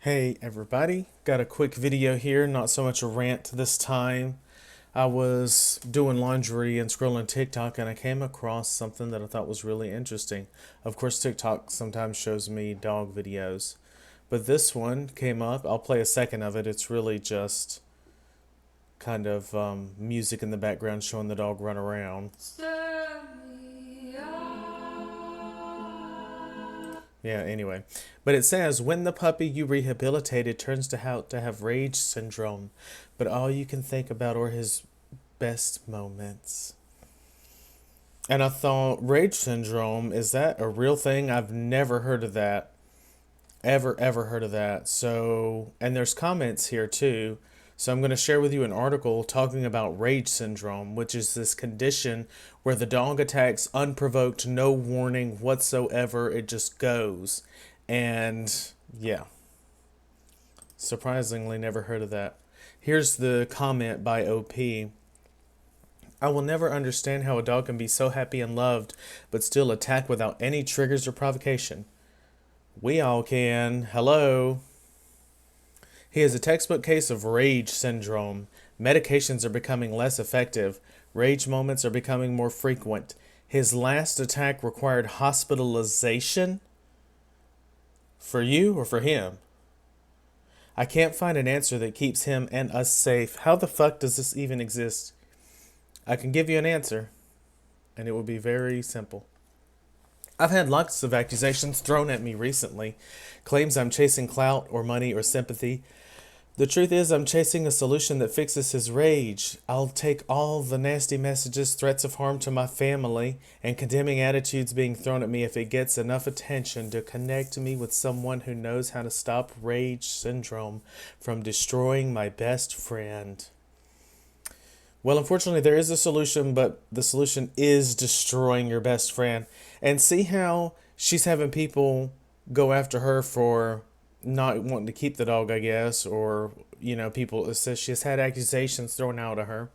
Hey everybody, got a quick video here, not so much a rant this time. I was doing laundry and scrolling TikTok and I came across something that I thought was really interesting. Of course, TikTok sometimes shows me dog videos, but this one came up. I'll play a second of it. It's really just kind of music in the background showing the dog run around. Yeah, anyway. But it says, when the puppy you rehabilitated turns to out to have rage syndrome, but all you can think about are his best moments. And I thought, rage syndrome, is that a real thing? I've never heard of that. Ever heard of that. So, and there's comments here too. So I'm going to share with you an article talking about rage syndrome, which is this condition where the dog attacks unprovoked, no warning whatsoever. It just goes. And yeah, surprisingly never heard of that. Here's the comment by OP. I will never understand how a dog can be so happy and loved, but still attack without any triggers or provocation. We all can. Hello. He is a textbook case of rage syndrome. Medications are becoming less effective. Rage moments are becoming more frequent. His last attack required hospitalization? For you or for him? I can't find an answer that keeps him and us safe. How the fuck does this even exist? I can give you an answer, and it will be very simple. I've had lots of accusations thrown at me recently. Claims I'm chasing clout or money or sympathy. The truth is, I'm chasing a solution that fixes his rage. I'll take all the nasty messages, threats of harm to my family, and condemning attitudes being thrown at me if it gets enough attention to connect me with someone who knows how to stop rage syndrome from destroying my best friend. Well, unfortunately, there is a solution, but the solution is destroying your best friend. And see how she's having people go after her for not wanting to keep the dog, I guess, or, people, it says she has had accusations thrown out at her,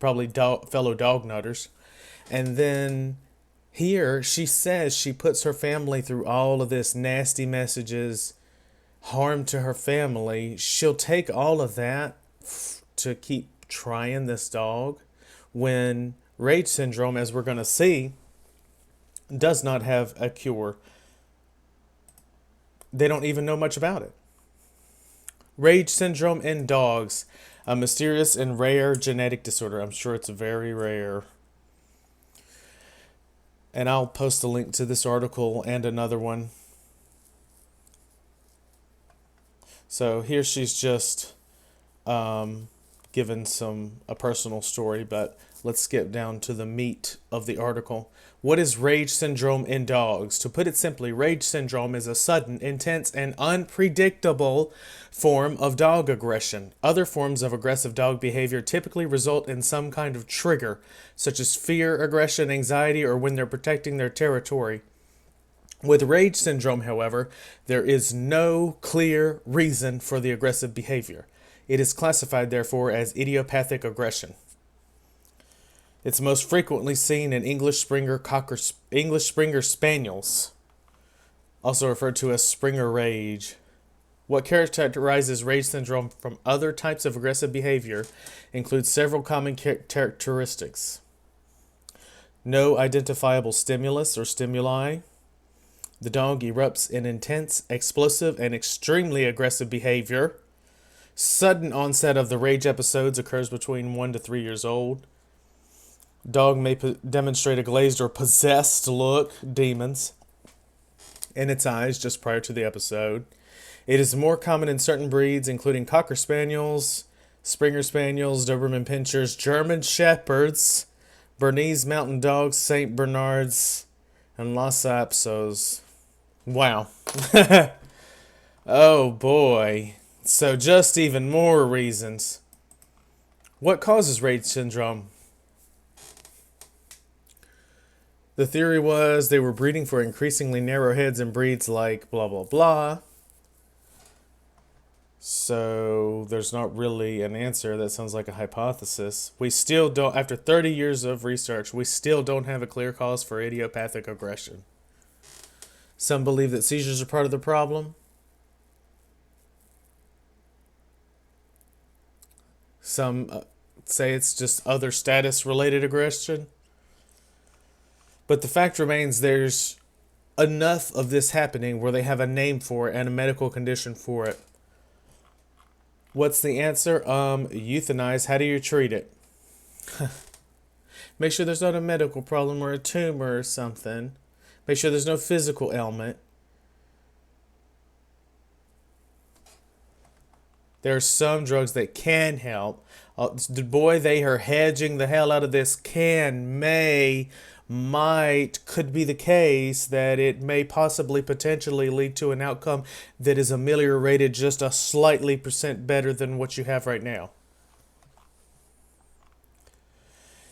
probably fellow dog nutters. And then here she says she puts her family through all of this nasty messages, harm to her family. She'll take all of that to keep trying this dog when rage syndrome, as we're going to see, does not have a cure. They don't even know much about it. Rage syndrome in dogs, a mysterious and rare genetic disorder. I'm sure it's very rare. And I'll post a link to this article and another one. So here she's just given a personal story, but let's skip down to the meat of the article. What is rage syndrome in dogs? To put it simply, rage syndrome is a sudden, intense, and unpredictable form of dog aggression. Other forms of aggressive dog behavior typically result in some kind of trigger, such as fear, aggression, anxiety, or when they're protecting their territory. With rage syndrome, however, there is no clear reason for the aggressive behavior. It is classified, therefore, as idiopathic aggression. It's most frequently seen in English Springer Spaniels, also referred to as Springer Rage. What characterizes rage syndrome from other types of aggressive behavior includes several common characteristics. No identifiable stimulus or stimuli. The dog erupts in intense, explosive, and extremely aggressive behavior. Sudden onset of the rage episodes occurs between 1 to 3 years old. Dog may demonstrate a glazed or possessed look, demons, in its eyes just prior to the episode. It is more common in certain breeds, including Cocker Spaniels, Springer Spaniels, Doberman Pinschers, German Shepherds, Bernese Mountain Dogs, St. Bernards, and Lhasa Apsos. Wow. Oh boy. So just even more reasons. What causes rage syndrome? The theory was they were breeding for increasingly narrow heads in breeds like blah, blah, blah. So there's not really an answer. That sounds like a hypothesis. We still don't, after 30 years of research, we still don't have a clear cause for idiopathic aggression. Some believe that seizures are part of the problem. Some say it's just other status related aggression. But the fact remains there's enough of this happening where they have a name for it and a medical condition for it. What's the answer? Euthanize. How do you treat it? Make sure there's not a medical problem or a tumor or something. Make sure there's no physical ailment. There are some drugs that can help. Boy, they are hedging the hell out of this. Can, may, might, could be the case that it may possibly potentially lead to an outcome that is ameliorated just a slightly percent better than what you have right now.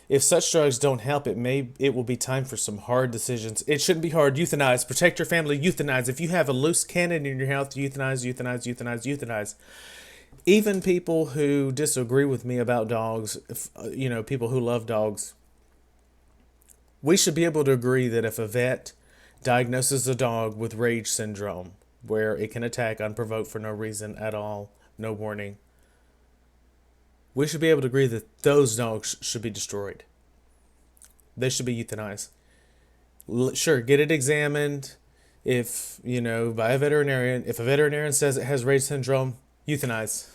If such drugs don't help, it will be time for some hard decisions. It shouldn't be hard. Euthanize. Protect your family. Euthanize. If you have a loose cannon in your house, euthanize, euthanize, euthanize, euthanize. Even people who disagree with me about dogs, people who love dogs, we should be able to agree that if a vet diagnoses a dog with rage syndrome, where it can attack unprovoked for no reason at all, no warning, we should be able to agree that those dogs should be destroyed. They should be euthanized. Sure, get it examined. If, by a veterinarian, if a veterinarian says it has rage syndrome, euthanize.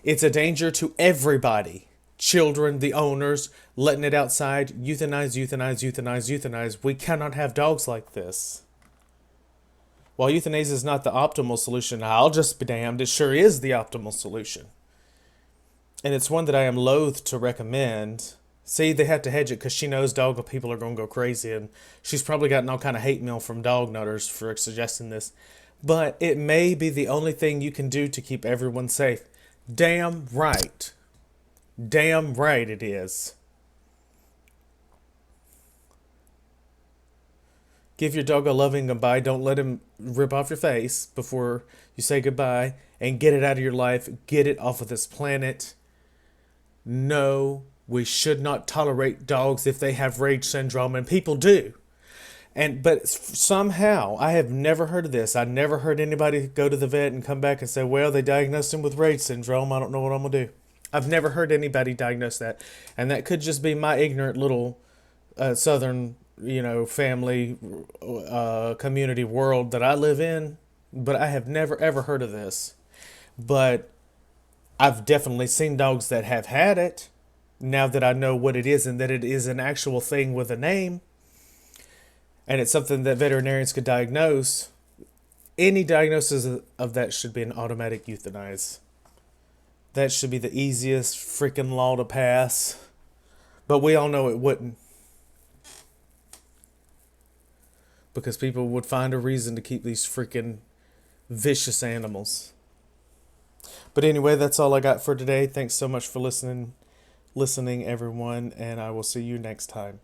It's a danger to everybody. Children, the owners, letting it outside. Euthanize, euthanize, euthanize, euthanize. We cannot have dogs like this. While euthanasia is not the optimal solution, I'll just be damned, it sure is the optimal solution. And it's one that I am loath to recommend. See, they have to hedge it because she knows dog people are going to go crazy. And she's probably gotten all kind of hate mail from dog nutters for suggesting this. But it may be the only thing you can do to keep everyone safe. Damn right. Damn right it is. Give your dog a loving goodbye. Don't let him rip off your face before you say goodbye. And get it out of your life. Get it off of this planet. No, we should not tolerate dogs if they have rage syndrome. And people do. But somehow, I have never heard of this. I never heard anybody go to the vet and come back and say, well, they diagnosed him with rage syndrome. I don't know what I'm going to do. I've never heard anybody diagnose that. And that could just be my ignorant little southern, family, community world that I live in. But I have never, ever heard of this. But I've definitely seen dogs that have had it. Now that I know what it is and that it is an actual thing with a name. And it's something that veterinarians could diagnose. Any diagnosis of that should be an automatic euthanize. That should be the easiest freaking law to pass. But we all know it wouldn't. Because people would find a reason to keep these freaking vicious animals. But anyway, that's all I got for today. Thanks so much for listening everyone, and I will see you next time.